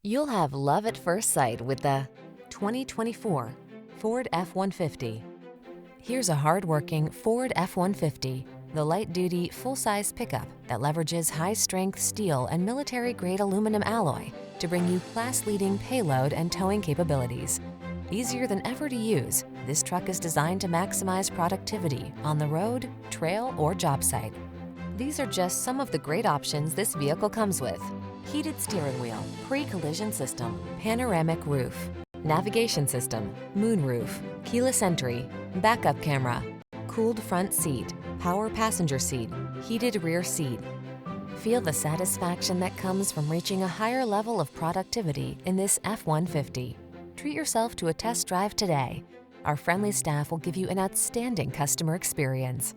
You'll have love at first sight with the 2024 Ford F-150. Here's a hard-working Ford F-150, the light-duty, full-size pickup that leverages high-strength steel and military-grade aluminum alloy to bring you class-leading payload and towing capabilities. Easier than ever to use, this truck is designed to maximize productivity on the road, trail, or job site. These are just some of the great options this vehicle comes with: heated steering wheel, pre-collision system, panoramic roof, navigation system, moonroof, keyless entry, backup camera, cooled front seat, power passenger seat, heated rear seat. Feel the satisfaction that comes from reaching a higher level of productivity in this F-150. Treat yourself to a test drive today. Our friendly staff will give you an outstanding customer experience.